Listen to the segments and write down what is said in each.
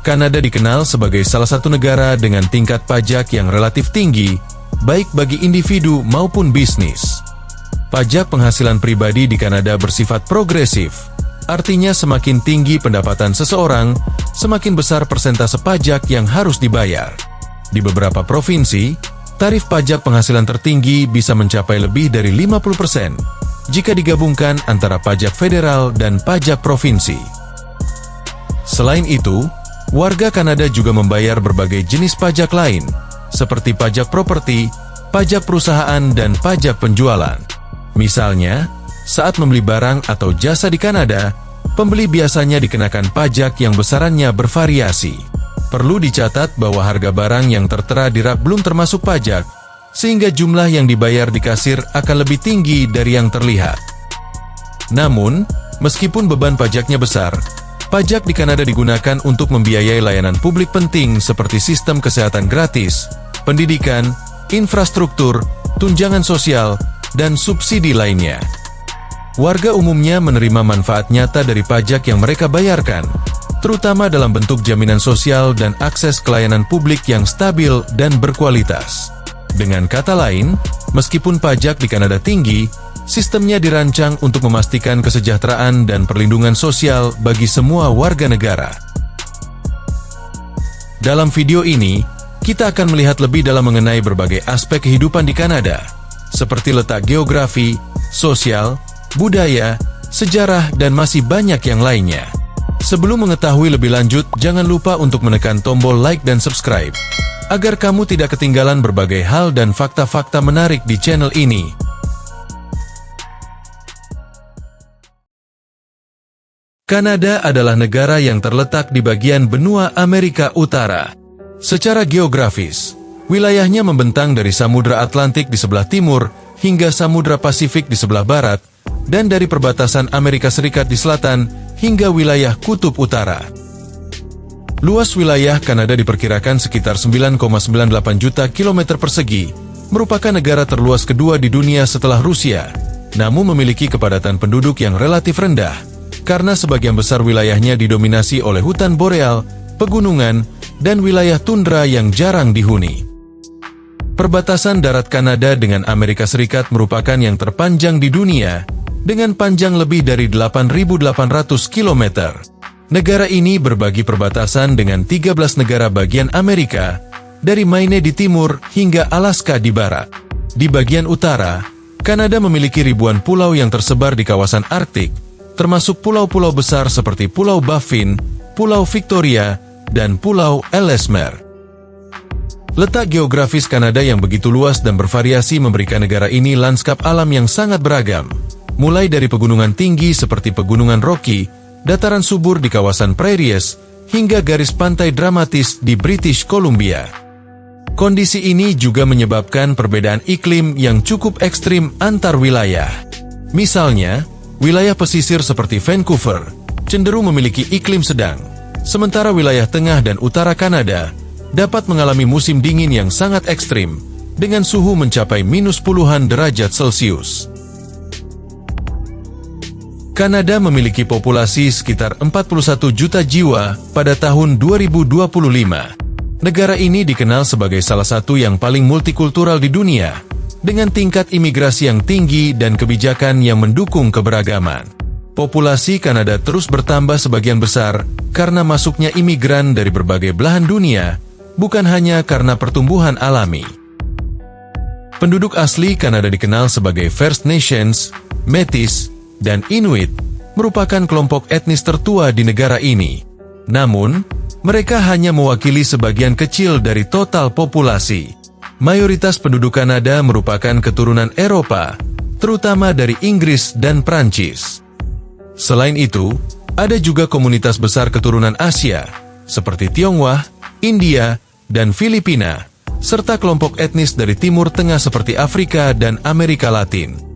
Kanada dikenal sebagai salah satu negara dengan tingkat pajak yang relatif tinggi, baik bagi individu maupun bisnis. Pajak penghasilan pribadi di Kanada bersifat progresif, artinya semakin tinggi pendapatan seseorang, semakin besar persentase pajak yang harus dibayar. Di beberapa provinsi, tarif pajak penghasilan tertinggi bisa mencapai lebih dari 50% jika digabungkan antara pajak federal dan pajak provinsi. Selain itu, warga Kanada juga membayar berbagai jenis pajak lain, seperti pajak properti, pajak perusahaan, dan pajak penjualan. Misalnya, saat membeli barang atau jasa di Kanada, pembeli biasanya dikenakan pajak yang besarannya bervariasi. Perlu dicatat bahwa harga barang yang tertera di rak belum termasuk pajak, sehingga jumlah yang dibayar di kasir akan lebih tinggi dari yang terlihat. Namun, meskipun beban pajaknya besar, pajak di Kanada digunakan untuk membiayai layanan publik penting seperti sistem kesehatan gratis, pendidikan, infrastruktur, tunjangan sosial, dan subsidi lainnya. Warga umumnya menerima manfaat nyata dari pajak yang mereka bayarkan, terutama dalam bentuk jaminan sosial dan akses ke layanan publik yang stabil dan berkualitas. Dengan kata lain, meskipun pajak di Kanada tinggi, sistemnya dirancang untuk memastikan kesejahteraan dan perlindungan sosial bagi semua warga negara. Dalam video ini, kita akan melihat lebih dalam mengenai berbagai aspek kehidupan di Kanada, seperti letak geografi, sosial, budaya, sejarah, dan masih banyak yang lainnya. Sebelum mengetahui lebih lanjut, jangan lupa untuk menekan tombol like dan subscribe, agar kamu tidak ketinggalan berbagai hal dan fakta-fakta menarik di channel ini. Kanada adalah negara yang terletak di bagian benua Amerika Utara. Secara geografis, wilayahnya membentang dari Samudra Atlantik di sebelah timur hingga Samudra Pasifik di sebelah barat, dan dari perbatasan Amerika Serikat di selatan hingga wilayah Kutub Utara. Luas wilayah Kanada diperkirakan sekitar 9,98 juta kilometer persegi, merupakan negara terluas kedua di dunia setelah Rusia, namun memiliki kepadatan penduduk yang relatif rendah, karena sebagian besar wilayahnya didominasi oleh hutan boreal, pegunungan, dan wilayah tundra yang jarang dihuni. Perbatasan darat Kanada dengan Amerika Serikat merupakan yang terpanjang di dunia, dengan panjang lebih dari 8.800 km. Negara ini berbagi perbatasan dengan 13 negara bagian Amerika, dari Maine di timur hingga Alaska di barat. Di bagian utara, Kanada memiliki ribuan pulau yang tersebar di kawasan Arktik, termasuk pulau-pulau besar seperti Pulau Baffin, Pulau Victoria, dan Pulau Ellesmere. Letak geografis Kanada yang begitu luas dan bervariasi memberikan negara ini lanskap alam yang sangat beragam, mulai dari pegunungan tinggi seperti Pegunungan Rocky, dataran subur di kawasan Prairies, hingga garis pantai dramatis di British Columbia. Kondisi ini juga menyebabkan perbedaan iklim yang cukup ekstrim antar wilayah. Misalnya, wilayah pesisir seperti Vancouver cenderung memiliki iklim sedang, sementara wilayah tengah dan utara Kanada dapat mengalami musim dingin yang sangat ekstrim, dengan suhu mencapai minus puluhan derajat Celcius. Kanada memiliki populasi sekitar 41 juta jiwa pada tahun 2025. Negara ini dikenal sebagai salah satu yang paling multikultural di dunia, dengan tingkat imigrasi yang tinggi dan kebijakan yang mendukung keberagaman. Populasi Kanada terus bertambah sebagian besar karena masuknya imigran dari berbagai belahan dunia, bukan hanya karena pertumbuhan alami. Penduduk asli Kanada dikenal sebagai First Nations, Métis, dan Inuit, merupakan kelompok etnis tertua di negara ini. Namun, mereka hanya mewakili sebagian kecil dari total populasi. Mayoritas penduduk Kanada merupakan keturunan Eropa, terutama dari Inggris dan Prancis. Selain itu, ada juga komunitas besar keturunan Asia, seperti Tionghoa, India, dan Filipina, serta kelompok etnis dari Timur Tengah seperti Afrika dan Amerika Latin.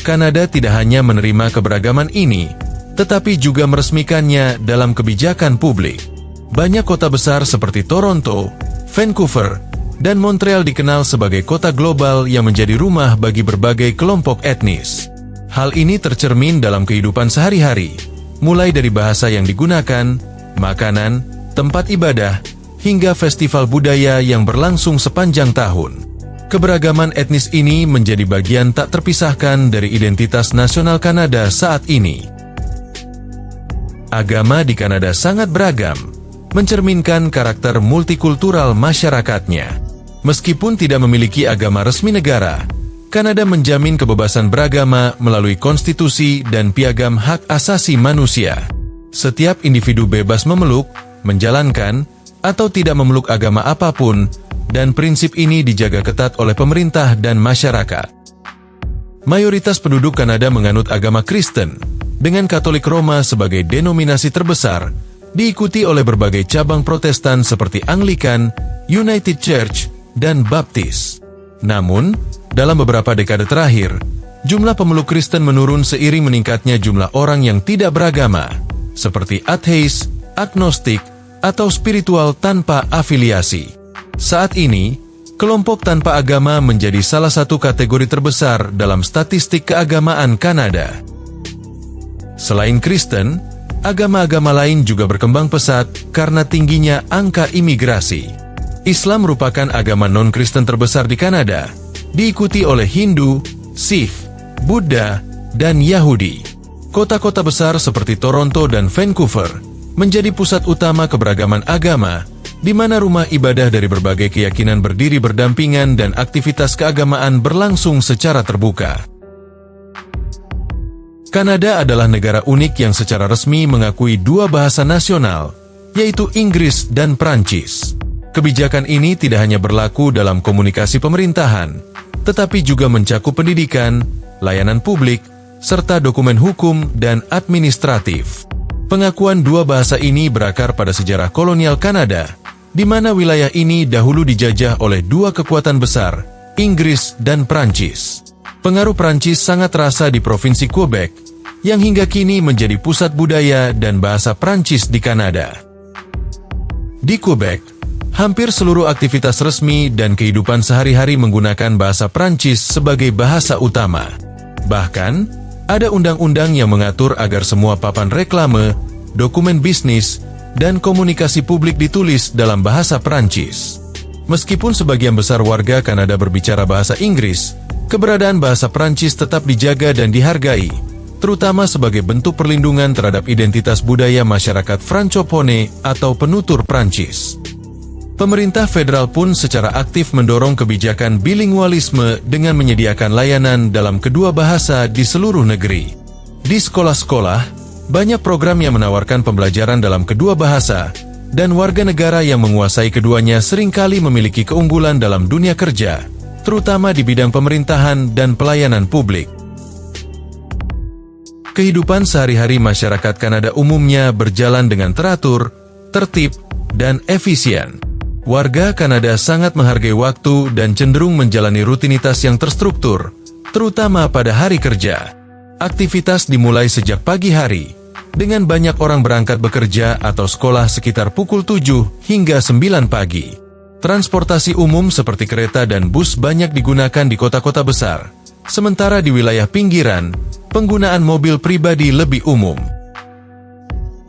Kanada tidak hanya menerima keberagaman ini, tetapi juga meresmikannya dalam kebijakan publik. Banyak kota besar seperti Toronto, Vancouver, dan Montreal dikenal sebagai kota global yang menjadi rumah bagi berbagai kelompok etnis. Hal ini tercermin dalam kehidupan sehari-hari, mulai dari bahasa yang digunakan, makanan, tempat ibadah, hingga festival budaya yang berlangsung sepanjang tahun. Keberagaman etnis ini menjadi bagian tak terpisahkan dari identitas nasional Kanada saat ini. Agama di Kanada sangat beragam, mencerminkan karakter multikultural masyarakatnya. Meskipun tidak memiliki agama resmi negara, Kanada menjamin kebebasan beragama melalui konstitusi dan piagam hak asasi manusia. Setiap individu bebas memeluk, menjalankan, atau tidak memeluk agama apapun, dan prinsip ini dijaga ketat oleh pemerintah dan masyarakat. Mayoritas penduduk Kanada menganut agama Kristen, dengan Katolik Roma sebagai denominasi terbesar, diikuti oleh berbagai cabang Protestan seperti Anglikan, United Church, dan Baptis. Namun, dalam beberapa dekade terakhir, jumlah pemeluk Kristen menurun seiring meningkatnya jumlah orang yang tidak beragama, seperti ateis, agnostik, atau spiritual tanpa afiliasi. Saat ini, kelompok tanpa agama menjadi salah satu kategori terbesar dalam statistik keagamaan Kanada. Selain Kristen, agama-agama lain juga berkembang pesat karena tingginya angka imigrasi. Islam merupakan agama non-Kristen terbesar di Kanada, diikuti oleh Hindu, Sikh, Buddha, dan Yahudi. Kota-kota besar seperti Toronto dan Vancouver menjadi pusat utama keberagaman agama, di mana rumah ibadah dari berbagai keyakinan berdiri berdampingan dan aktivitas keagamaan berlangsung secara terbuka. Kanada adalah negara unik yang secara resmi mengakui dua bahasa nasional, yaitu Inggris dan Prancis. Kebijakan ini tidak hanya berlaku dalam komunikasi pemerintahan, tetapi juga mencakup pendidikan, layanan publik, serta dokumen hukum dan administratif. Pengakuan dua bahasa ini berakar pada sejarah kolonial Kanada, di mana wilayah ini dahulu dijajah oleh dua kekuatan besar, Inggris dan Prancis. Pengaruh Prancis sangat terasa di Provinsi Quebec, yang hingga kini menjadi pusat budaya dan bahasa Prancis di Kanada. Di Quebec, hampir seluruh aktivitas resmi dan kehidupan sehari-hari menggunakan bahasa Prancis sebagai bahasa utama. Bahkan, ada undang-undang yang mengatur agar semua papan reklame, dokumen bisnis, dan komunikasi publik ditulis dalam bahasa Prancis. Meskipun sebagian besar warga Kanada berbicara bahasa Inggris, keberadaan bahasa Prancis tetap dijaga dan dihargai, terutama sebagai bentuk perlindungan terhadap identitas budaya masyarakat Francophone atau penutur Prancis. Pemerintah federal pun secara aktif mendorong kebijakan bilingualisme dengan menyediakan layanan dalam kedua bahasa di seluruh negeri. Di sekolah-sekolah, banyak program yang menawarkan pembelajaran dalam kedua bahasa, dan warga negara yang menguasai keduanya seringkali memiliki keunggulan dalam dunia kerja, terutama di bidang pemerintahan dan pelayanan publik. Kehidupan sehari-hari masyarakat Kanada umumnya berjalan dengan teratur, tertib, dan efisien. Warga Kanada sangat menghargai waktu dan cenderung menjalani rutinitas yang terstruktur, terutama pada hari kerja. Aktivitas dimulai sejak pagi hari, dengan banyak orang berangkat bekerja atau sekolah sekitar pukul 7 hingga 9 pagi. Transportasi umum seperti kereta dan bus banyak digunakan di kota-kota besar, sementara di wilayah pinggiran, penggunaan mobil pribadi lebih umum.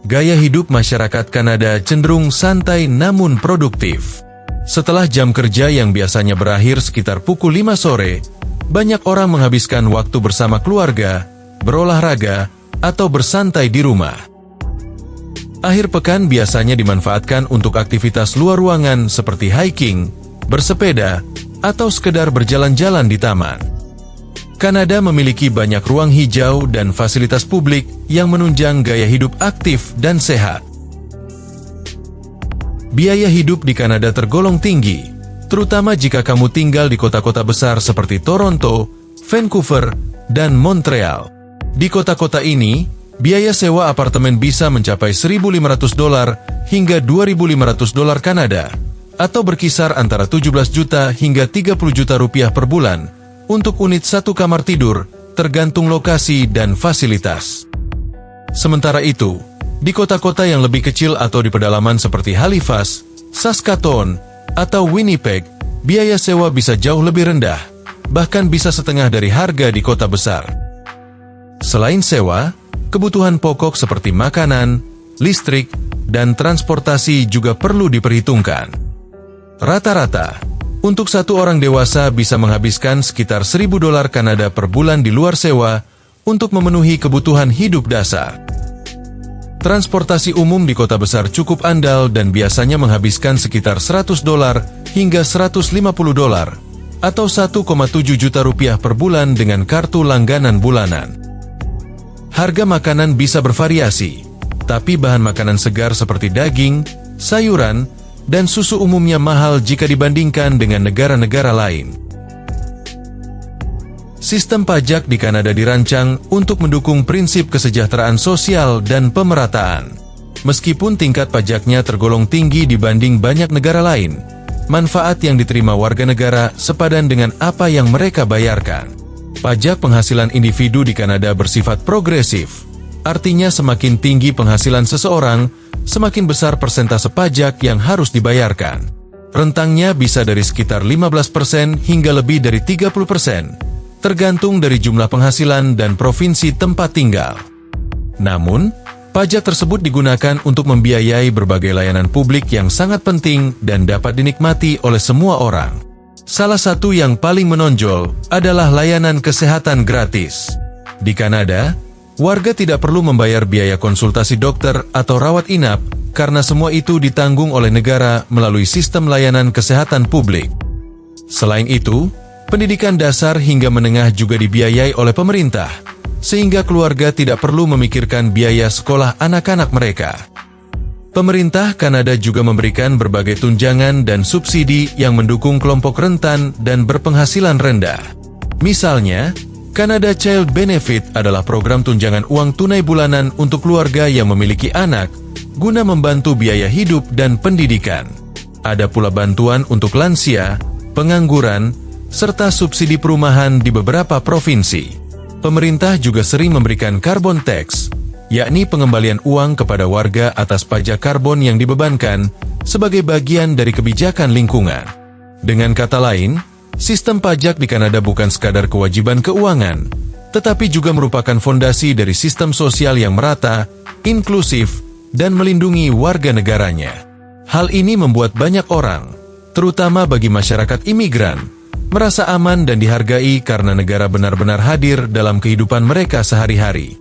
Gaya hidup masyarakat Kanada cenderung santai namun produktif. Setelah jam kerja yang biasanya berakhir sekitar pukul 5 sore, banyak orang menghabiskan waktu bersama keluarga, berolahraga, atau bersantai di rumah. Akhir pekan biasanya dimanfaatkan untuk aktivitas luar ruangan seperti hiking, bersepeda, atau sekedar berjalan-jalan di taman. Kanada memiliki banyak ruang hijau dan fasilitas publik yang menunjang gaya hidup aktif dan sehat. Biaya hidup di Kanada tergolong tinggi, terutama jika kamu tinggal di kota-kota besar seperti Toronto, Vancouver, dan Montreal. Di kota-kota ini, biaya sewa apartemen bisa mencapai $1.500 hingga $2.500 Kanada, atau berkisar antara 17 juta hingga 30 juta rupiah per bulan, untuk unit satu kamar tidur, tergantung lokasi dan fasilitas. Sementara itu, di kota-kota yang lebih kecil atau di pedalaman seperti Halifax, Saskatoon, atau Winnipeg, biaya sewa bisa jauh lebih rendah, bahkan bisa setengah dari harga di kota besar. Selain sewa, kebutuhan pokok seperti makanan, listrik, dan transportasi juga perlu diperhitungkan. Rata-rata, untuk satu orang dewasa bisa menghabiskan sekitar $1.000 Kanada per bulan di luar sewa untuk memenuhi kebutuhan hidup dasar. Transportasi umum di kota besar cukup andal dan biasanya menghabiskan sekitar $100 hingga $150 atau 1,7 juta rupiah per bulan dengan kartu langganan bulanan. Harga makanan bisa bervariasi, tapi bahan makanan segar seperti daging, sayuran, dan susu umumnya mahal jika dibandingkan dengan negara-negara lain. Sistem pajak di Kanada dirancang untuk mendukung prinsip kesejahteraan sosial dan pemerataan. Meskipun tingkat pajaknya tergolong tinggi dibanding banyak negara lain, manfaat yang diterima warga negara sepadan dengan apa yang mereka bayarkan. Pajak penghasilan individu di Kanada bersifat progresif. Artinya semakin tinggi penghasilan seseorang, semakin besar persentase pajak yang harus dibayarkan. Rentangnya bisa dari sekitar 15% hingga lebih dari 30%, tergantung dari jumlah penghasilan dan provinsi tempat tinggal. Namun, pajak tersebut digunakan untuk membiayai berbagai layanan publik yang sangat penting dan dapat dinikmati oleh semua orang. Salah satu yang paling menonjol adalah layanan kesehatan gratis. Di Kanada, warga tidak perlu membayar biaya konsultasi dokter atau rawat inap karena semua itu ditanggung oleh negara melalui sistem layanan kesehatan publik. Selain itu, pendidikan dasar hingga menengah juga dibiayai oleh pemerintah, sehingga keluarga tidak perlu memikirkan biaya sekolah anak-anak mereka. Pemerintah Kanada juga memberikan berbagai tunjangan dan subsidi yang mendukung kelompok rentan dan berpenghasilan rendah. Misalnya, Canada Child Benefit adalah program tunjangan uang tunai bulanan untuk keluarga yang memiliki anak, guna membantu biaya hidup dan pendidikan. Ada pula bantuan untuk lansia, pengangguran, serta subsidi perumahan di beberapa provinsi. Pemerintah juga sering memberikan carbon tax, yakni pengembalian uang kepada warga atas pajak karbon yang dibebankan sebagai bagian dari kebijakan lingkungan. Dengan kata lain, sistem pajak di Kanada bukan sekadar kewajiban keuangan, tetapi juga merupakan fondasi dari sistem sosial yang merata, inklusif, dan melindungi warga negaranya. Hal ini membuat banyak orang, terutama bagi masyarakat imigran, merasa aman dan dihargai karena negara benar-benar hadir dalam kehidupan mereka sehari-hari.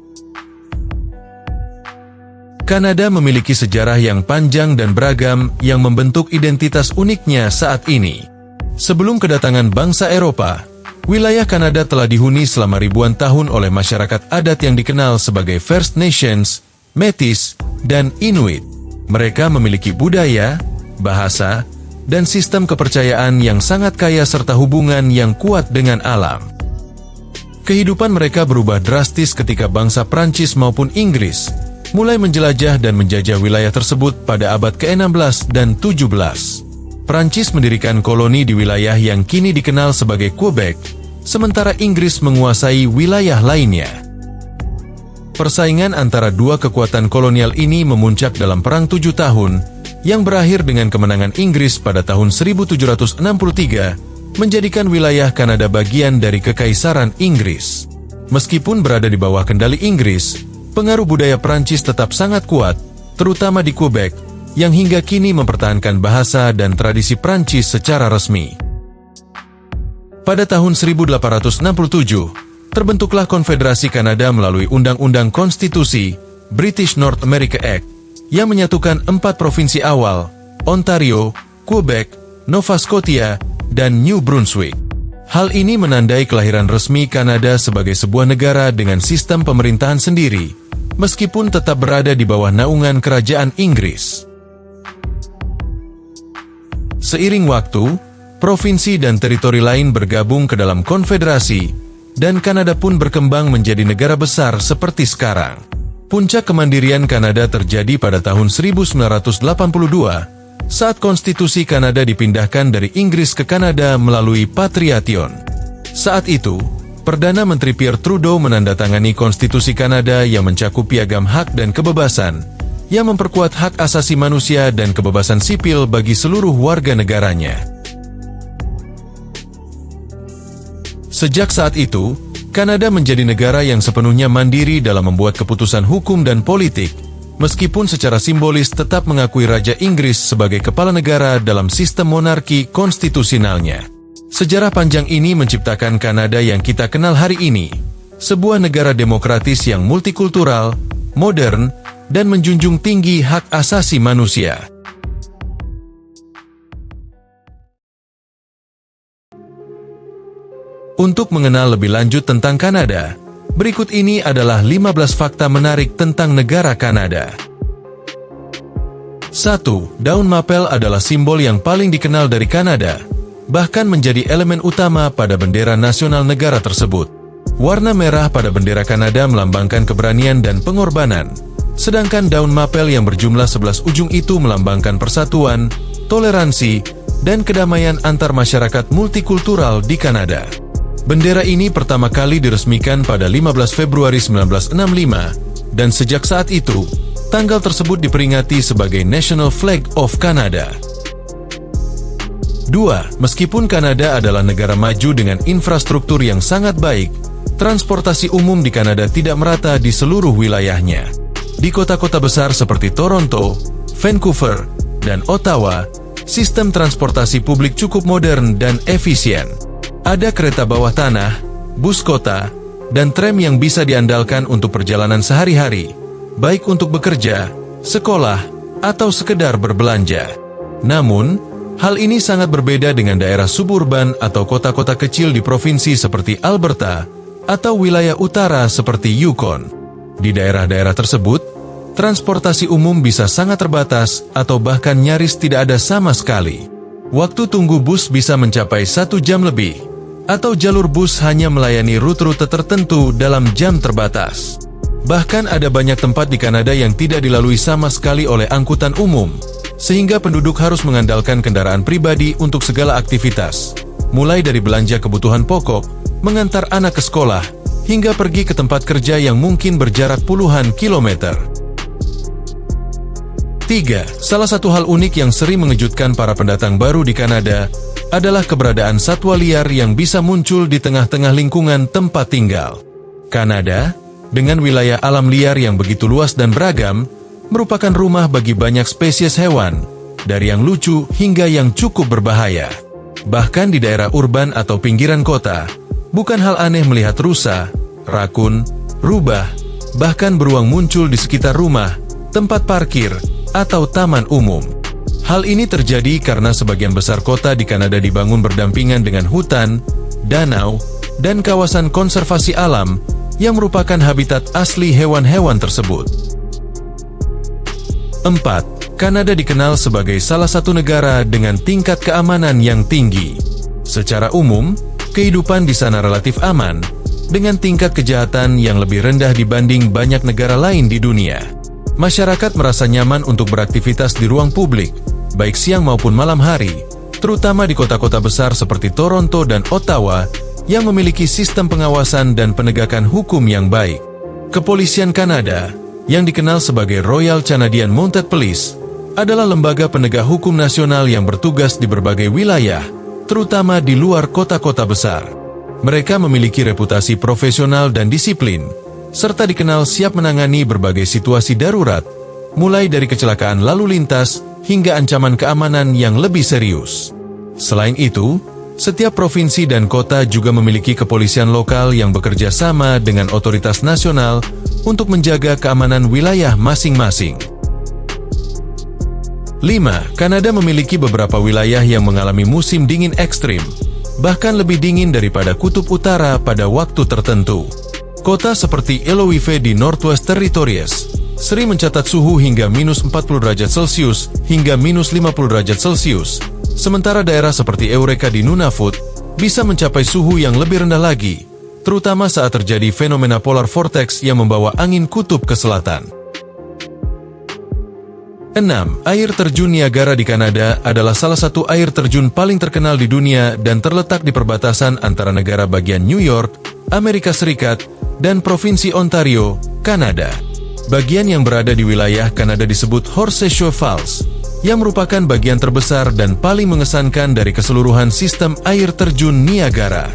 Kanada memiliki sejarah yang panjang dan beragam yang membentuk identitas uniknya saat ini. Sebelum kedatangan bangsa Eropa, wilayah Kanada telah dihuni selama ribuan tahun oleh masyarakat adat yang dikenal sebagai First Nations, Métis, dan Inuit. Mereka memiliki budaya, bahasa, dan sistem kepercayaan yang sangat kaya serta hubungan yang kuat dengan alam. Kehidupan mereka berubah drastis ketika bangsa Prancis maupun Inggris mulai menjelajah dan menjajah wilayah tersebut pada abad ke-16 dan 17. Prancis mendirikan koloni di wilayah yang kini dikenal sebagai Quebec, sementara Inggris menguasai wilayah lainnya. Persaingan antara dua kekuatan kolonial ini memuncak dalam Perang 7 Tahun, yang berakhir dengan kemenangan Inggris pada tahun 1763, menjadikan wilayah Kanada bagian dari Kekaisaran Inggris. Meskipun berada di bawah kendali Inggris, pengaruh budaya Prancis tetap sangat kuat, terutama di Quebec, yang hingga kini mempertahankan bahasa dan tradisi Prancis secara resmi. Pada tahun 1867, terbentuklah Konfederasi Kanada melalui Undang-Undang Konstitusi British North America Act, yang menyatukan 4 provinsi awal, Ontario, Quebec, Nova Scotia, dan New Brunswick. Hal ini menandai kelahiran resmi Kanada sebagai sebuah negara dengan sistem pemerintahan sendiri, meskipun tetap berada di bawah naungan kerajaan Inggris. Seiring waktu, provinsi dan teritori lain bergabung ke dalam konfederasi, dan Kanada pun berkembang menjadi negara besar seperti sekarang. Puncak kemandirian Kanada terjadi pada tahun 1982, saat konstitusi Kanada dipindahkan dari Inggris ke Kanada melalui Patriation. Saat itu, Perdana Menteri Pierre Trudeau menandatangani konstitusi Kanada yang mencakup piagam hak dan kebebasan, yang memperkuat hak asasi manusia dan kebebasan sipil bagi seluruh warga negaranya. Sejak saat itu, Kanada menjadi negara yang sepenuhnya mandiri dalam membuat keputusan hukum dan politik, meskipun secara simbolis tetap mengakui Raja Inggris sebagai kepala negara dalam sistem monarki konstitusionalnya. Sejarah panjang ini menciptakan Kanada yang kita kenal hari ini, sebuah negara demokratis yang multikultural, modern, dan menjunjung tinggi hak asasi manusia. Untuk mengenal lebih lanjut tentang Kanada, berikut ini adalah 15 fakta menarik tentang negara Kanada. 1. Daun mapel adalah simbol yang paling dikenal dari Kanada, bahkan menjadi elemen utama pada bendera nasional negara tersebut. Warna merah pada bendera Kanada melambangkan keberanian dan pengorbanan, sedangkan daun mapel yang berjumlah 11 ujung itu melambangkan persatuan, toleransi, dan kedamaian antar masyarakat multikultural di Kanada. Bendera ini pertama kali diresmikan pada 15 Februari 1965, dan sejak saat itu, tanggal tersebut diperingati sebagai National Flag of Canada. 2. Meskipun Kanada adalah negara maju dengan infrastruktur yang sangat baik, transportasi umum di Kanada tidak merata di seluruh wilayahnya. Di kota-kota besar seperti Toronto, Vancouver, dan Ottawa, sistem transportasi publik cukup modern dan efisien. Ada kereta bawah tanah, bus kota, dan tram yang bisa diandalkan untuk perjalanan sehari-hari, baik untuk bekerja, sekolah, atau sekedar berbelanja. Namun, hal ini sangat berbeda dengan daerah suburban atau kota-kota kecil di provinsi seperti Alberta atau wilayah utara seperti Yukon. Di daerah-daerah tersebut, transportasi umum bisa sangat terbatas atau bahkan nyaris tidak ada sama sekali. Waktu tunggu bus bisa mencapai 1 jam lebih, atau jalur bus hanya melayani rute-rute tertentu dalam jam terbatas. Bahkan ada banyak tempat di Kanada yang tidak dilalui sama sekali oleh angkutan umum, sehingga penduduk harus mengandalkan kendaraan pribadi untuk segala aktivitas, mulai dari belanja kebutuhan pokok, mengantar anak ke sekolah, hingga pergi ke tempat kerja yang mungkin berjarak puluhan kilometer. 3. Salah satu hal unik yang sering mengejutkan para pendatang baru di Kanada adalah keberadaan satwa liar yang bisa muncul di tengah-tengah lingkungan tempat tinggal. Kanada, dengan wilayah alam liar yang begitu luas dan beragam, merupakan rumah bagi banyak spesies hewan, dari yang lucu hingga yang cukup berbahaya. Bahkan di daerah urban atau pinggiran kota, bukan hal aneh melihat rusa, rakun, rubah, bahkan beruang muncul di sekitar rumah, tempat parkir, atau taman umum. Hal ini terjadi karena sebagian besar kota di Kanada dibangun berdampingan dengan hutan, danau, dan kawasan konservasi alam yang merupakan habitat asli hewan-hewan tersebut. 4. Kanada dikenal sebagai salah satu negara dengan tingkat keamanan yang tinggi. Secara umum, kehidupan di sana relatif aman, dengan tingkat kejahatan yang lebih rendah dibanding banyak negara lain di dunia. Masyarakat merasa nyaman untuk beraktivitas di ruang publik, baik siang maupun malam hari, terutama di kota-kota besar seperti Toronto dan Ottawa, yang memiliki sistem pengawasan dan penegakan hukum yang baik. Kepolisian Kanada, yang dikenal sebagai Royal Canadian Mounted Police, adalah lembaga penegak hukum nasional yang bertugas di berbagai wilayah, terutama di luar kota-kota besar. Mereka memiliki reputasi profesional dan disiplin, serta dikenal siap menangani berbagai situasi darurat, mulai dari kecelakaan lalu lintas hingga ancaman keamanan yang lebih serius. Selain itu, setiap provinsi dan kota juga memiliki kepolisian lokal yang bekerja sama dengan otoritas nasional untuk menjaga keamanan wilayah masing-masing. 5. Kanada memiliki beberapa wilayah yang mengalami musim dingin ekstrim, bahkan lebih dingin daripada kutub utara pada waktu tertentu. Kota seperti Ilovive di Northwest Territories sering mencatat suhu hingga minus 40 derajat Celcius hingga minus 50 derajat Celcius, sementara daerah seperti Eureka di Nunavut bisa mencapai suhu yang lebih rendah lagi, terutama saat terjadi fenomena polar vortex yang membawa angin kutub ke selatan. 6. Air terjun Niagara di Kanada adalah salah satu air terjun paling terkenal di dunia dan terletak di perbatasan antara negara bagian New York, Amerika Serikat, dan Provinsi Ontario, Kanada. Bagian yang berada di wilayah Kanada disebut Horseshoe Falls, yang merupakan bagian terbesar dan paling mengesankan dari keseluruhan sistem air terjun Niagara.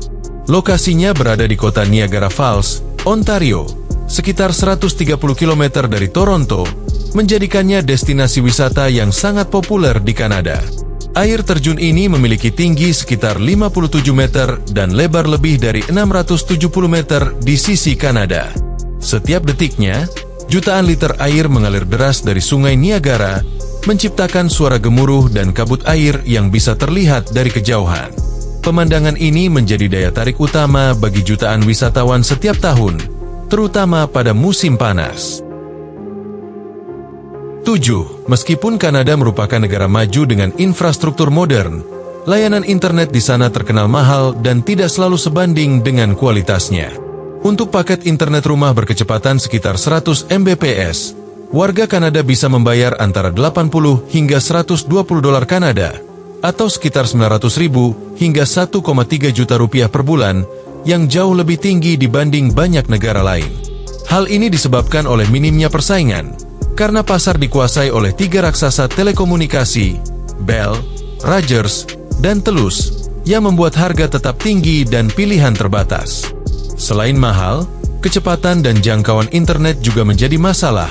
Lokasinya berada di kota Niagara Falls, Ontario, sekitar 130 km dari Toronto, menjadikannya destinasi wisata yang sangat populer di Kanada. Air terjun ini memiliki tinggi sekitar 57 meter dan lebar lebih dari 670 meter di sisi Kanada. Setiap detiknya, jutaan liter air mengalir deras dari Sungai Niagara, menciptakan suara gemuruh dan kabut air yang bisa terlihat dari kejauhan. Pemandangan ini menjadi daya tarik utama bagi jutaan wisatawan setiap tahun, terutama pada musim panas. 7. Meskipun Kanada merupakan negara maju dengan infrastruktur modern, layanan internet di sana terkenal mahal dan tidak selalu sebanding dengan kualitasnya. Untuk paket internet rumah berkecepatan sekitar 100 Mbps, warga Kanada bisa membayar antara 80 hingga 120 dolar Kanada, atau sekitar 900.000 hingga 1,3 juta rupiah per bulan, yang jauh lebih tinggi dibanding banyak negara lain. Hal ini disebabkan oleh minimnya persaingan, karena pasar dikuasai oleh 3 raksasa telekomunikasi, Bell, Rogers, dan Telus, yang membuat harga tetap tinggi dan pilihan terbatas. Selain mahal, kecepatan dan jangkauan internet juga menjadi masalah,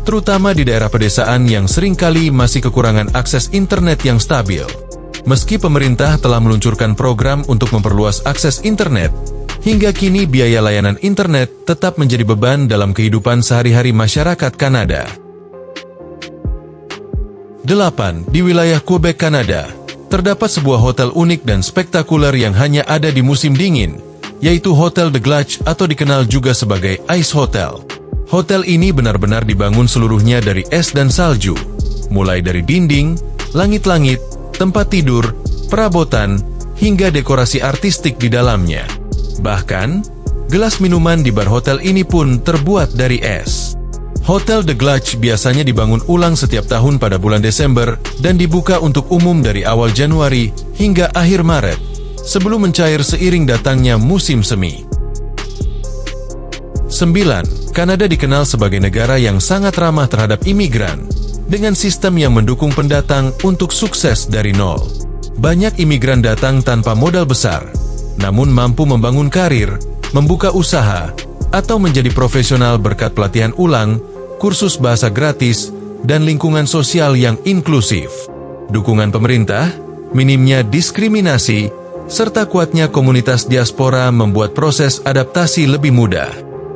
terutama di daerah pedesaan yang seringkali masih kekurangan akses internet yang stabil. Meski pemerintah telah meluncurkan program untuk memperluas akses internet, hingga kini biaya layanan internet tetap menjadi beban dalam kehidupan sehari-hari masyarakat Kanada. 8. Di wilayah Quebec, Kanada, terdapat sebuah hotel unik dan spektakuler yang hanya ada di musim dingin, yaitu Hotel de Glace atau dikenal juga sebagai Ice Hotel. Hotel ini benar-benar dibangun seluruhnya dari es dan salju, mulai dari dinding, langit-langit, tempat tidur, perabotan, hingga dekorasi artistik di dalamnya. Bahkan, gelas minuman di bar hotel ini pun terbuat dari es. Hotel de Glace biasanya dibangun ulang setiap tahun pada bulan Desember dan dibuka untuk umum dari awal Januari hingga akhir Maret, sebelum mencair seiring datangnya musim semi. 9. Kanada dikenal sebagai negara yang sangat ramah terhadap imigran, dengan sistem yang mendukung pendatang untuk sukses dari nol. Banyak imigran datang tanpa modal besar, namun mampu membangun karir, membuka usaha, atau menjadi profesional berkat pelatihan ulang, kursus bahasa gratis, dan lingkungan sosial yang inklusif. Dukungan pemerintah, minimnya diskriminasi, serta kuatnya komunitas diaspora membuat proses adaptasi lebih mudah.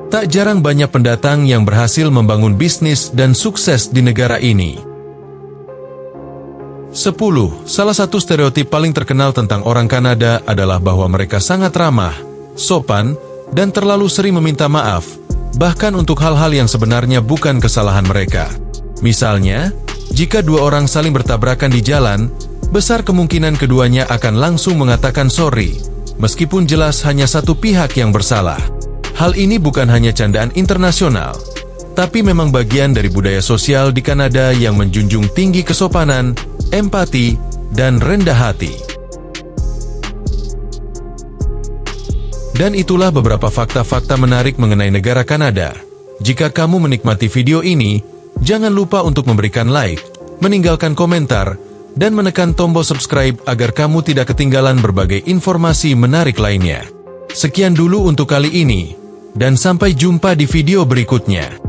Tak jarang banyak pendatang yang berhasil membangun bisnis dan sukses di negara ini. 10. Salah satu stereotip paling terkenal tentang orang Kanada adalah bahwa mereka sangat ramah, sopan, dan terlalu sering meminta maaf, bahkan untuk hal-hal yang sebenarnya bukan kesalahan mereka. Misalnya, jika 2 orang saling bertabrakan di jalan, besar kemungkinan keduanya akan langsung mengatakan sorry, meskipun jelas hanya satu pihak yang bersalah. Hal ini bukan hanya candaan internasional, tapi memang bagian dari budaya sosial di Kanada yang menjunjung tinggi kesopanan, empati, dan rendah hati. Dan itulah beberapa fakta-fakta menarik mengenai negara Kanada. Jika kamu menikmati video ini, jangan lupa untuk memberikan like, meninggalkan komentar, dan menekan tombol subscribe agar kamu tidak ketinggalan berbagai informasi menarik lainnya. Sekian dulu untuk kali ini, dan sampai jumpa di video berikutnya.